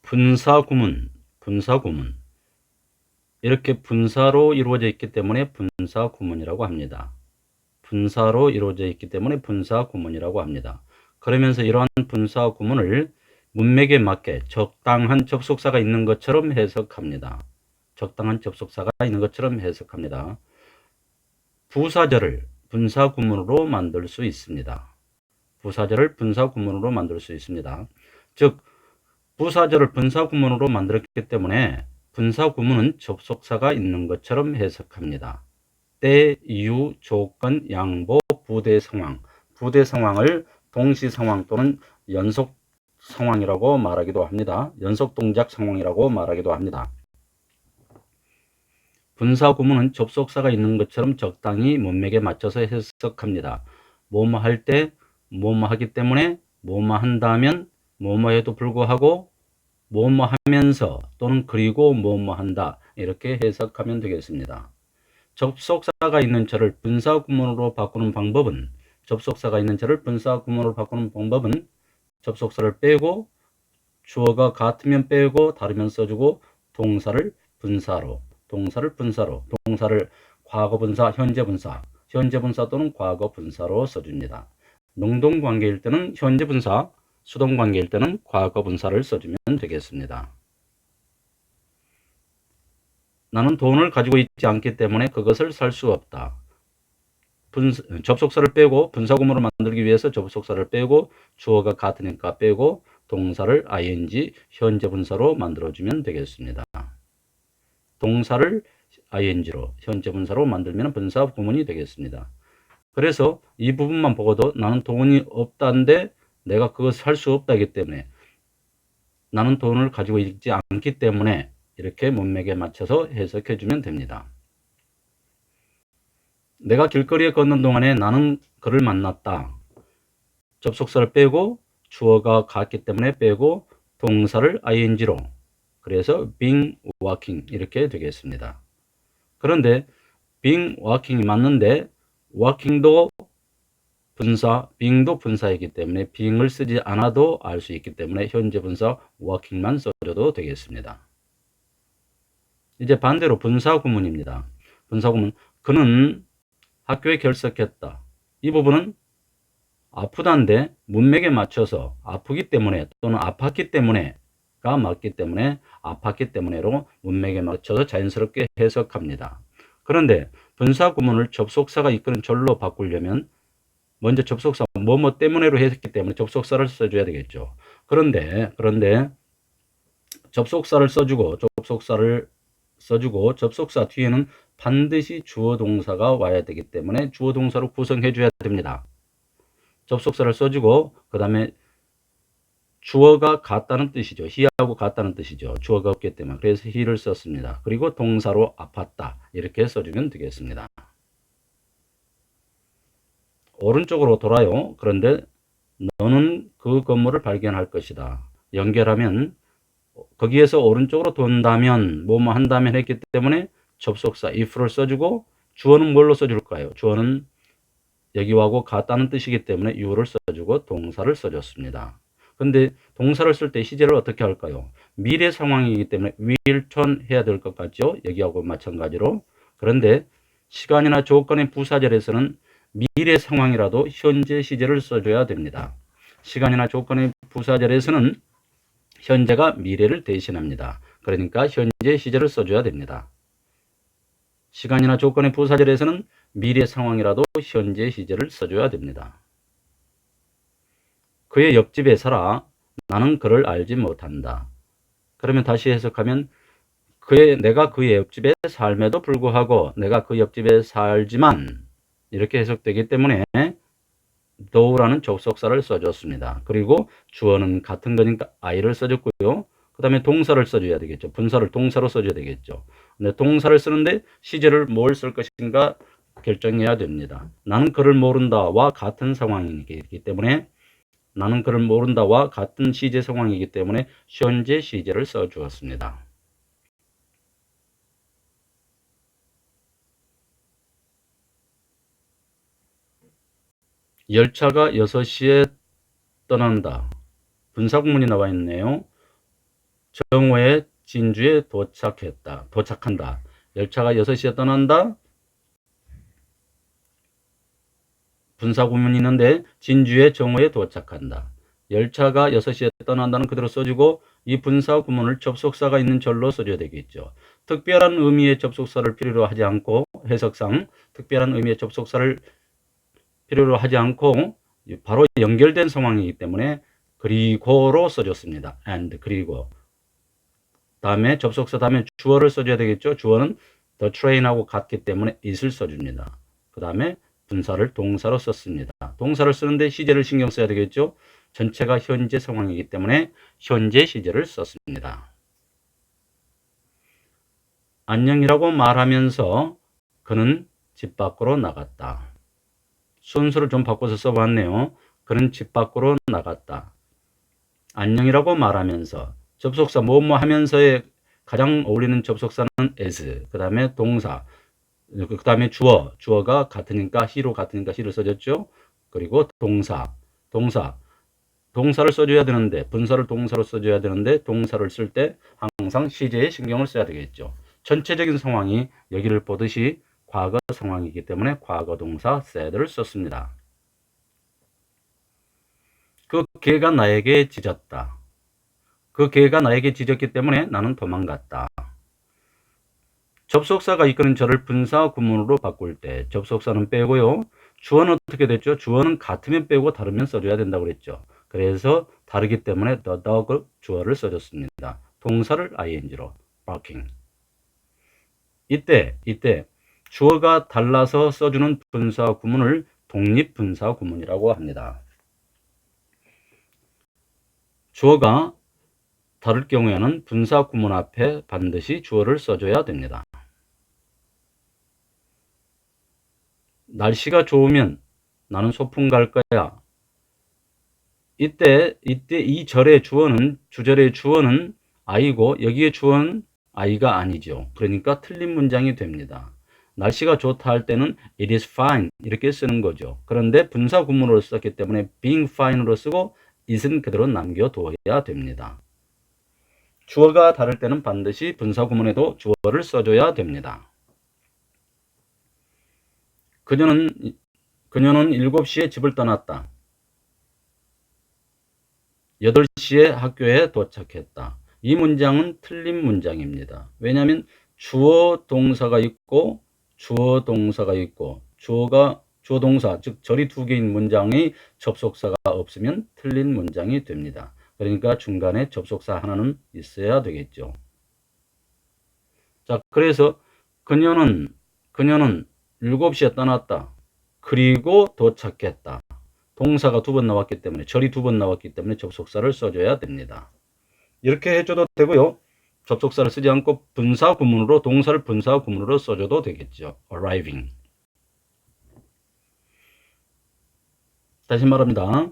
분사구문. 이렇게 분사로 이루어져 있기 때문에 분사구문이라고 합니다. 분사로 이루어져 있기 때문에 분사구문이라고 합니다. 그러면서 이러한 분사구문을 문맥에 맞게 적당한 접속사가 있는 것처럼 해석합니다. 적당한 접속사가 있는 것처럼 해석합니다. 부사절을 분사구문으로 만들 수 있습니다. 부사절을 분사구문으로 만들 수 있습니다. 즉 부사절을 분사구문으로 만들었기 때문에 분사구문은 접속사가 있는 것처럼 해석합니다. 때, 이유, 조건, 양보, 부대 상황. 부대 상황을 동시 상황 또는 연속 상황이라고 말하기도 합니다. 연속 동작 상황이라고 말하기도 합니다. 분사구문은 접속사가 있는 것처럼 적당히 문맥에 맞춰서 해석합니다. 뭐뭐 할 때, 뭐뭐 하기 때문에, 뭐뭐 한다면, 뭐뭐 해도 불구하고, 뭐뭐 하면서 또는 그리고 뭐뭐 한다, 이렇게 해석하면 되겠습니다. 접속사가 있는 절을 분사구문으로 바꾸는 방법은 접속사를 빼고 주어가 같으면 빼고 다르면 써주고 동사를 분사로 동사를 과거분사, 현재분사 또는 과거분사로 써줍니다. 능동관계일 때는 현재분사, 수동관계일 때는 과거분사를 써주면 되겠습니다. 나는 돈을 가지고 있지 않기 때문에 그것을 살 수 없다. 접속사를 빼고 분사구문을 만들기 위해서 접속사를 빼고 주어가 같으니까 빼고 동사를 ing 현재분사로 만들어주면 되겠습니다. 동사를 ing로 현재분사로 만들면 분사구문이 되겠습니다. 그래서 이 부분만 보고도 나는 돈이 없다는데 내가 그것을 살 수 없다기 때문에 나는 돈을 가지고 있지 않기 때문에 이렇게 문맥에 맞춰서 해석해 주면 됩니다. 내가 길거리에 걷는 동안에 나는 그를 만났다. 접속사를 빼고 주어가 같기 때문에 빼고 동사를 ing로 그래서 being walking 이렇게 되겠습니다. 그런데 being walking이 맞는데 walking도 분사, being도 분사이기 때문에 being을 쓰지 않아도 알 수 있기 때문에 현재 분사 walking만 써줘도 되겠습니다. 이제 반대로 분사구문입니다. 분사구문 그는 학교에 결석했다. 이 부분은 아프다인데 문맥에 맞춰서 아프기 때문에 또는 아팠기 때문에가 맞기 때문에 아팠기 때문에로 문맥에 맞춰서 자연스럽게 해석합니다. 그런데 분사구문을 접속사가 이끄는 절로 바꾸려면 먼저 접속사 뭐뭐 때문에로 했기 때문에 접속사를 써줘야 되겠죠. 그런데 접속사를 써주고 접속사 뒤에는 반드시 주어 동사가 와야 되기 때문에 주어 동사로 구성해 줘야 됩니다. 접속사를 써주고 그 다음에 주어가 같다는 뜻이죠. he하고 같다는 뜻이죠. 주어가 없기 때문에 그래서 he를 썼습니다. 그리고 동사로 아팠다 이렇게 써주면 되겠습니다. 오른쪽으로 돌아요. 그런데 너는 그 건물을 발견할 것이다. 연결하면 거기에서 오른쪽으로 돈다면 뭐뭐 한다면 했기 때문에 접속사 if를 써주고 주어는 뭘로 써줄까요? 주어는 여기하고 같다는 뜻이기 때문에 you를 써주고 동사를 써줬습니다. 근데 동사를 쓸 때 시제를 어떻게 할까요? 미래 상황이기 때문에 will turn 해야 될 것 같죠? 여기하고 마찬가지로. 그런데 시간이나 조건의 부사절에서는 미래 상황이라도 현재 시제를 써줘야 됩니다. 시간이나 조건의 부사절에서는 현재가 미래를 대신합니다. 그러니까 현재 시제를 써줘야 됩니다. 시간이나 조건의 부사절에서는 미래 상황이라도 현재 시제를 써줘야 됩니다. 그의 옆집에 살아. 나는 그를 알지 못한다. 그러면 다시 해석하면 내가 그의 옆집에 삶에도 불구하고 내가 그 옆집에 살지만 이렇게 해석되기 때문에 though라는 접속사를 써줬습니다. 그리고 주어는 같은 거니까 I를 써줬고요. 그 다음에 동사를 써줘야 되겠죠. 분사를 동사로 써줘야 되겠죠. 근데 동사를 쓰는데 시제를 뭘 쓸 것인가 결정해야 됩니다. 나는 그를 모른다와 같은 상황이기 때문에 나는 그를 모른다와 같은 시제 상황이기 때문에 현재 시제를 써주었습니다. 열차가 6시에 떠난다. 분사구문이 나와 있네요. 정오에 진주에 도착한다. 열차가 6시에 떠난다. 분사구문이 있는데 진주에 정오에 도착한다. 열차가 6시에 떠난다는 그대로 써주고 이 분사구문을 접속사가 있는 절로 써줘야 되겠죠. 특별한 의미의 접속사를 필요로 하지 않고 해석상 특별한 의미의 접속사를 필요로 하지 않고 바로 연결된 상황이기 때문에 그리고로 써줬습니다. and 그리고 다음에 접속사 다음에 주어를 써줘야 되겠죠. 주어는 the train하고 같기 때문에 it을 써줍니다. 그 다음에 분사를 동사로 썼습니다. 동사를 쓰는데 시제를 신경 써야 되겠죠. 전체가 현재 상황이기 때문에 현재 시제를 썼습니다. 안녕이라고 말하면서 그는 집 밖으로 나갔다. 순서를 좀 바꿔서 써봤네요. 그는 집 밖으로 나갔다. 안녕이라고 말하면서 접속사 뭐뭐 하면서에 가장 어울리는 접속사는 as, 그 다음에 동사, 그 다음에 주어가 같으니까 he로 같으니까 he를 써줬죠. 그리고 동사를 써줘야 되는데 분사를 동사로 써줘야 되는데 동사를 쓸 때 항상 시제에 신경을 써야 되겠죠. 전체적인 상황이 여기를 보듯이 과거 상황이기 때문에 과거 동사 said를 썼습니다. 그 개가 나에게 짖었다. 그 개가 나에게 짖었기 때문에 나는 도망갔다. 접속사가 이끄는 저를 분사 구문으로 바꿀 때 접속사는 빼고요. 주어는 어떻게 됐죠? 주어는 같으면 빼고 다르면 써줘야 된다고 그랬죠. 그래서 다르기 때문에 the dog 주어를 써줬습니다. 동사를 ing로 barking. 이때 주어가 달라서 써주는 분사 구문을 독립 분사 구문이라고 합니다. 주어가 다를 경우에는 분사 구문 앞에 반드시 주어를 써줘야 됩니다. 날씨가 좋으면 나는 소풍 갈 거야. 이때 이 절의 주절의 주어는 I고 여기에 주어는 I가 아니죠. 그러니까 틀린 문장이 됩니다. 날씨가 좋다 할 때는 it is fine 이렇게 쓰는 거죠. 그런데 분사 구문으로 썼기 때문에 being fine으로 쓰고 it은 그대로 남겨둬야 됩니다. 주어가 다를 때는 반드시 분사 구문에도 주어를 써줘야 됩니다. 그녀는 7시에 집을 떠났다. 8시에 학교에 도착했다. 이 문장은 틀린 문장입니다. 왜냐하면 주어 동사가 있고 주어 동사 즉 절이 2개인 문장의 접속사가 없으면 틀린 문장이 됩니다. 그러니까 중간에 접속사 하나는 있어야 되겠죠. 자, 그래서 그녀는 7시에 떠났다. 그리고 도착했다. 동사가 2번 나왔기 때문에 절이 2번 나왔기 때문에 접속사를 써줘야 됩니다. 이렇게 해줘도 되고요. 접속사를 쓰지 않고 분사 구문으로 동사를 분사 구문으로 써줘도 되겠죠. arriving. 다시 말합니다.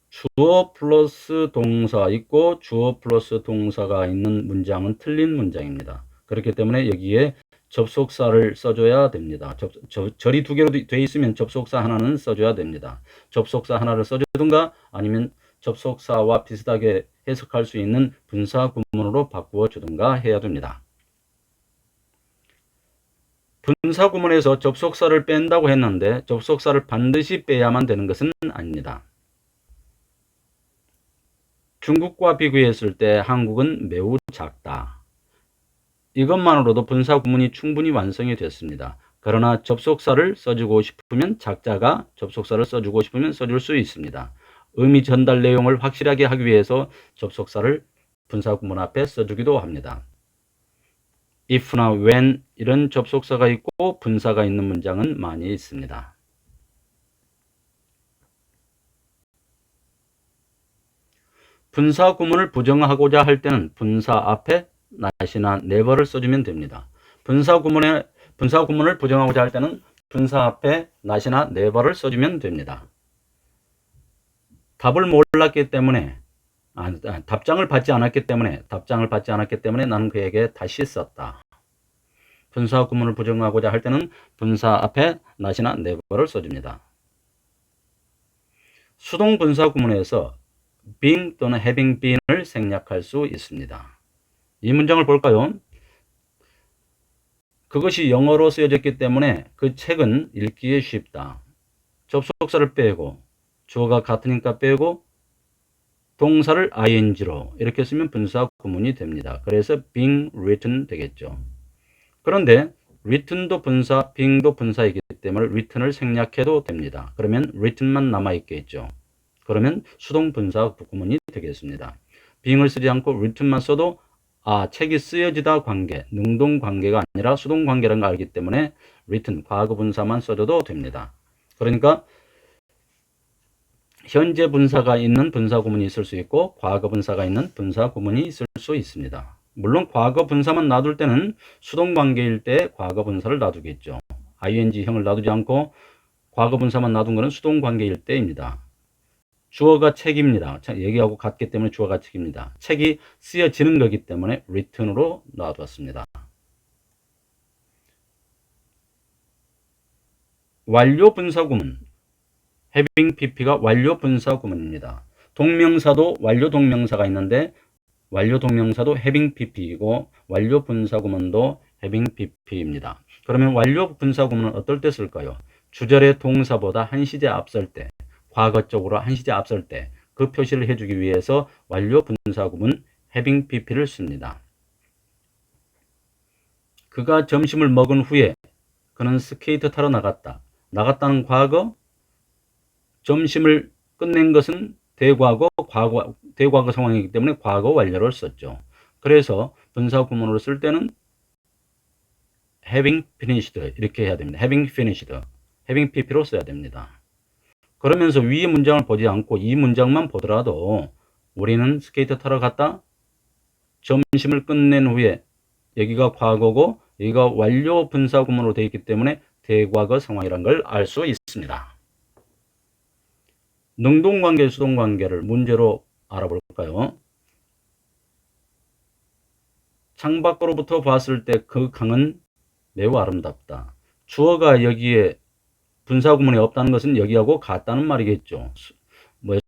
주어 플러스 동사 있고 주어 플러스 동사가 있는 문장은 틀린 문장입니다. 그렇기 때문에 여기에 접속사를 써줘야 됩니다. 절이 2개로 되어 있으면 접속사 하나는 써줘야 됩니다. 접속사 하나를 써주든가 아니면 접속사와 비슷하게 해석할 수 있는 분사 구문으로 바꾸어 주든가 해야 됩니다. 분사 구문에서 접속사를 뺀다고 했는데 접속사를 반드시 빼야만 되는 것은 아닙니다. 중국과 비교했을 때 한국은 매우 작다. 이것만으로도 분사 구문이 충분히 완성이 됐습니다. 그러나 접속사를 써주고 싶으면 작자가 접속사를 써주고 싶으면 써줄 수 있습니다. 의미 전달 내용을 확실하게 하기 위해서 접속사를 분사 구문 앞에 써주기도 합니다. if나 when 이런 접속사가 있고 분사가 있는 문장은 많이 있습니다. 분사 구문을 부정하고자 할 때는 분사 앞에 not이나 never를 써주면 됩니다. 분사 구문을 부정하고자 할 때는 분사 앞에 not이나 never를 써주면 됩니다. 답을 몰랐기 때문에 답장을 받지 않았기 때문에 나는 그에게 다시 썼다. 분사 구문을 부정하고자 할 때는 분사 앞에 not이나 never를 써줍니다. 수동 분사 구문에서 being 또는 having been을 생략할 수 있습니다. 이 문장을 볼까요? 그것이 영어로 쓰여졌기 때문에 그 책은 읽기에 쉽다. 접속사를 빼고 주어가 같으니까 빼고 동사를 ing로 이렇게 쓰면 분사 구문이 됩니다. 그래서 being written 되겠죠. 그런데 written도 분사, being도 분사이기 때문에 written을 생략해도 됩니다. 그러면 written만 남아있겠죠. 그러면 수동 분사 구문이 되겠습니다. being을 쓰지 않고 written만 써도 책이 쓰여지다 관계, 능동 관계가 아니라 수동 관계라는 걸 알기 때문에 written, 과거 분사만 써줘도 됩니다. 그러니까 현재 분사가 있는 분사 구문이 있을 수 있고 과거 분사가 있는 분사 구문이 있을 수 있습니다. 물론 과거 분사만 놔둘 때는 수동 관계일 때 과거 분사를 놔두겠죠. ing형을 놔두지 않고 과거 분사만 놔둔 것은 수동 관계일 때입니다. 주어가 책입니다. 얘기하고 같기 때문에 주어가 책입니다. 책이 쓰여지는 거기 때문에 written으로 놔두었습니다. 완료 분사 구문. having pp가 완료 분사 구문입니다. 동명사도 완료 동명사가 있는데 완료 동명사도 having pp이고 완료 분사 구문도 having pp입니다. 그러면 완료 분사 구문은 어떨 때 쓸까요? 주절의 동사보다 한 시제 앞설 때, 과거 쪽으로 한 시제 앞설 때 그 표시를 해주기 위해서 완료 분사 구문 having pp를 씁니다. 그가 점심을 먹은 후에 그는 스케이트 타러 나갔다. 나갔다는 과거, 점심을 끝낸 것은 대과거, 대과거 상황이기 때문에 과거 완료를 썼죠. 그래서 분사 구문으로 쓸 때는 having finished 이렇게 해야 됩니다. having finished, having pp로 써야 됩니다. 그러면서 위의 문장을 보지 않고 이 문장만 보더라도 우리는 스케이트 타러 갔다. 점심을 끝낸 후에 여기가 과거고 여기가 완료 분사 구문으로 되어 있기 때문에 대과거 상황이라는 걸 알 수 있습니다. 능동관계, 수동관계를 문제로 알아볼까요? 창밖으로부터 봤을 때 그 강은 매우 아름답다. 주어가 여기에 분사구문이 없다는 것은 여기하고 같다는 말이겠죠.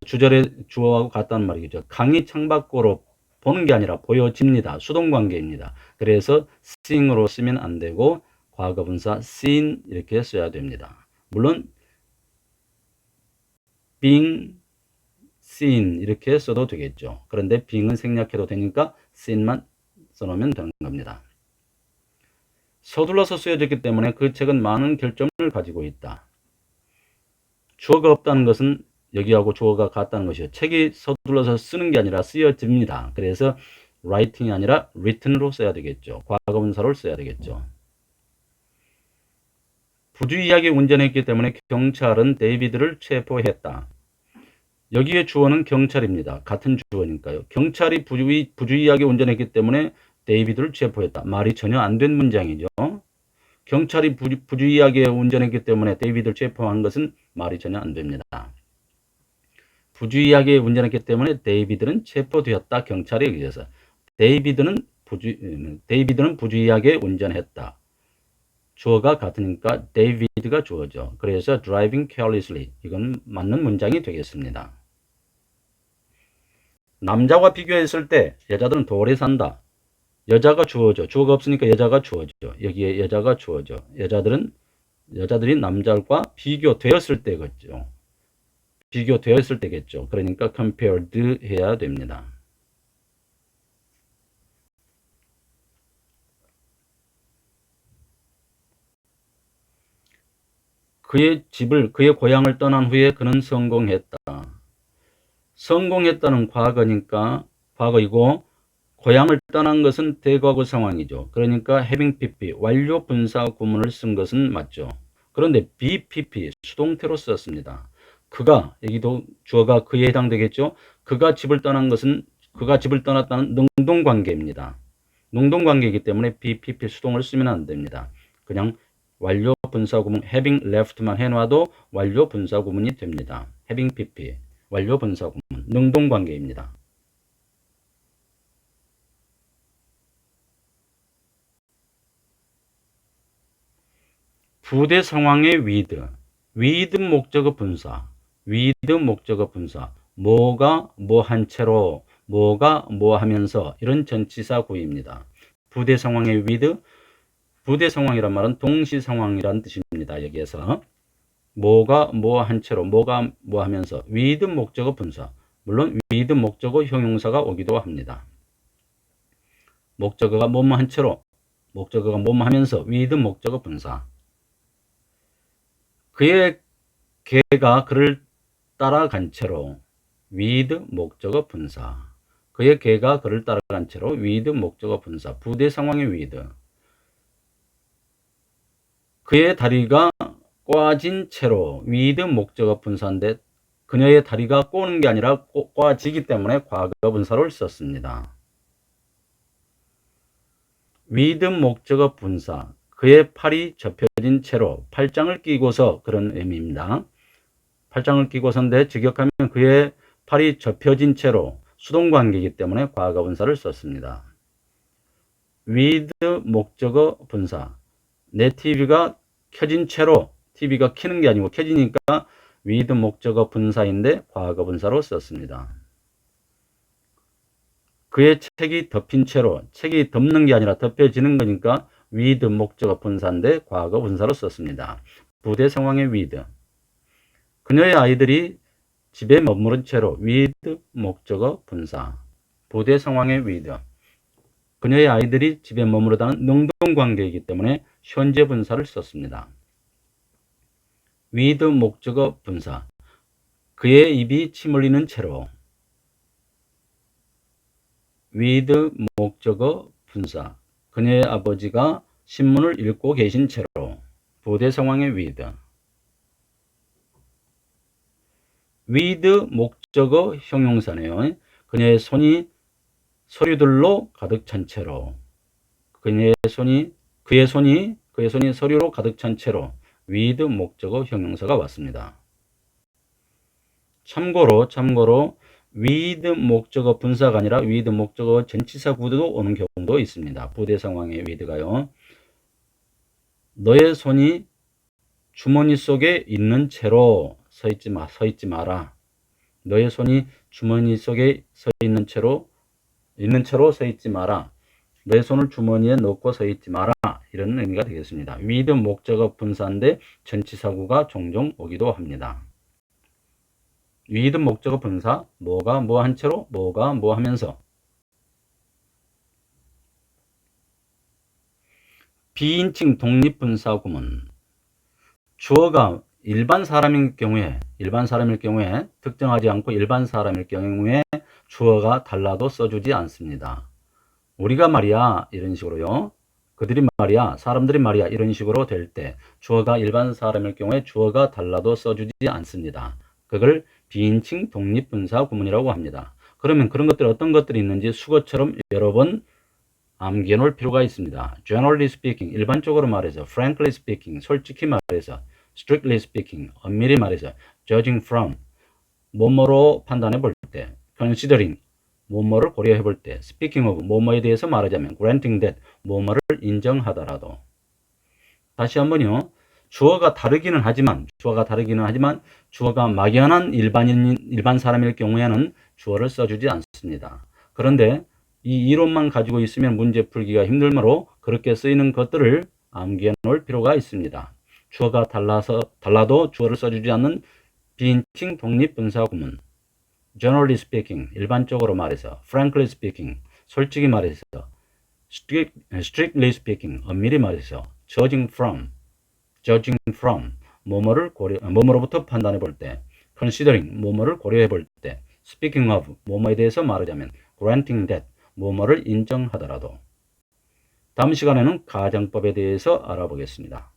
주절의 주어하고 같다는 말이겠죠. 강이 창밖으로 보는 게 아니라 보여집니다. 수동관계입니다. 그래서 seeing으로 쓰면 안 되고 과거분사 seen 이렇게 써야 됩니다. 물론 being seen 이렇게 써도 되겠죠. 그런데 being은 생략해도 되니까 seen만 써놓으면 되는 겁니다. 서둘러서 쓰여졌기 때문에 그 책은 많은 결점을 가지고 있다. 주어가 없다는 것은 여기하고 주어가 같다는 것이요. 책이 서둘러서 쓰는 게 아니라 쓰여집니다. 그래서 writing이 아니라 written으로 써야 되겠죠. 과거분사로 써야 되겠죠. 부주의하게 운전했기 때문에 경찰은 데이비드를 체포했다. 여기에 주어는 경찰입니다. 같은 주어니까요. 경찰이 부주의하게 운전했기 때문에 데이비드를 체포했다. 말이 전혀 안 된 문장이죠. 경찰이 부주의하게 운전했기 때문에 데이비드를 체포한 것은 말이 전혀 안 됩니다. 부주의하게 운전했기 때문에 데이비드는 체포되었다. 경찰에 의해서. 데이비드는 부주의하게 운전했다. 주어가 같으니까 데이비드가 주어죠. 그래서 driving carelessly 이건 맞는 문장이 되겠습니다. 남자와 비교했을 때 여자들은 덜에 산다. 여자가 주어죠. 주어가 없으니까 여자가 주어죠. 여기에 여자가 주어죠. 여자들이 남자와 비교되었을 때겠죠. 비교되었을 때겠죠. 그러니까 compared 해야 됩니다. 그의 고향을 떠난 후에 그는 성공했다. 성공했다는 과거니까 과거이고 고향을 떠난 것은 대과거 상황이죠. 그러니까 having pp 완료 분사 구문을 쓴 것은 맞죠. 그런데 be pp 수동태로 썼습니다. 그가 여기도 주어가 그에 해당되겠죠. 그가 집을 떠났다는 능동관계입니다. 능동관계이기 때문에 be pp 수동을 쓰면 안 됩니다. 그냥 완료 분사 구문 having left만 해놔도 완료 분사 구문이 됩니다. having pp 완료 분사 구문 능동관계입니다. 부대 상황의 with 목적어 분사 뭐가 뭐 한 채로 뭐가 뭐 하면서 이런 전치사 구입니다. 부대 상황의 with, 부대 상황이란 말은 동시 상황이란 뜻입니다. 여기에서 뭐가 뭐 한 채로 뭐가 뭐 하면서 with 목적어 분사, 물론 with 목적어 형용사가 오기도 합니다. 목적어가 뭐뭐 한 채로 목적어가 뭐뭐 하면서 with 목적어 분사. 그의 개가 그를 따라간 채로 with 목적어 분사. 그의 개가 그를 따라간 채로 with 목적어 분사. 부대 상황의 with. 그의 다리가 꼬아진 채로 with 목적어 분사인데 그녀의 다리가 꼬는 게 아니라 꼬아지기 때문에 과거 분사를 썼습니다. with 목적어 분사. 그의 팔이 접혀진 채로 팔짱을 끼고서 그런 의미입니다. 팔짱을 끼고서인데 직역하면 그의 팔이 접혀진 채로 수동관계이기 때문에 과거 분사를 썼습니다. with 목적어 분사. 내 TV가 켜진 채로 TV가 켜는 게 아니고 켜지니까 with 목적어 분사인데 과거 분사로 썼습니다. 그의 책이 덮인 채로 책이 덮는 게 아니라 덮여지는 거니까 with 목적어 분사인데 과거 분사로 썼습니다. 부대 상황의 with. 그녀의 아이들이 집에 머무른 채로 with 목적어 분사. 부대 상황의 with. 그녀의 아이들이 집에 머무르다는 능동관계이기 때문에 현재 분사를 썼습니다. with 목적어 분사. 그의 입이 침 흘리는 채로 with 목적어 분사. 그녀의 아버지가 신문을 읽고 계신 채로 부대 상황의 with. with 목적어 형용사네요. 그녀의 손이 서류들로 가득 찬 채로 그의 손이 서류로 가득 찬 채로 with 목적어 형용사가 왔습니다. 참고로 with 목적어 분사가 아니라 with 목적어 전치사 구도도 오는 경우도 있습니다. 부대 상황의 with가요. 너의 손이 주머니 속에 있는 채로 서 있지 마라. 너의 손이 주머니 속에 있는 채로 서 있지 마라. 너의 손을 주머니에 넣고 서 있지 마라. 이런 의미가 되겠습니다. with 목적어 분사인데 전치사구가 종종 오기도 합니다. with 목적어 분사, 뭐가 뭐 한 채로 뭐가 뭐 하면서. 비인칭 독립분사 구문. 주어가 일반 사람일 경우에 특정하지 않고 일반 사람일 경우에 주어가 달라도 써주지 않습니다. 우리가 말이야 이런 식으로요. 그들이 말이야, 사람들이 말이야 이런 식으로 될 때 주어가 일반 사람일 경우에 주어가 달라도 써주지 않습니다. 그걸 비인칭 독립분사 구문이라고 합니다. 그러면 그런 것들 어떤 것들이 있는지 수거처럼 여러 번 암기해 놓을 필요가 있습니다. Generally speaking, 일반적으로 말해서, frankly speaking, 솔직히 말해서, strictly speaking, 엄밀히 말해서, judging from, 뭐뭐로 판단해 볼 때, considering, 뭐뭐를 고려해 볼 때, speaking of, 뭐뭐에 대해서 말하자면, granting that, 뭐뭐를 인정하더라도. 다시 한번요. 주어가 다르기는 하지만 주어가 막연한 일반 사람일 경우에는 주어를 써주지 않습니다. 그런데 이 이론만 가지고 있으면 문제 풀기가 힘들므로 그렇게 쓰이는 것들을 암기해 놓을 필요가 있습니다. 주어가 달라도 주어를 써주지 않는 비인칭 독립분사 구문. Generally speaking, 일반적으로 말해서. Frankly speaking, 솔직히 말해서. Strictly speaking, 엄밀히 말해서. Judging from, 뭐뭐로부터 판단해 볼 때. Considering, 뭐뭐를 고려해 볼 때. Speaking of, 뭐뭐에 대해서 말하자면. Granting that, 뭐뭐를 인정하더라도. 다음 시간에는 가정법에 대해서 알아보겠습니다.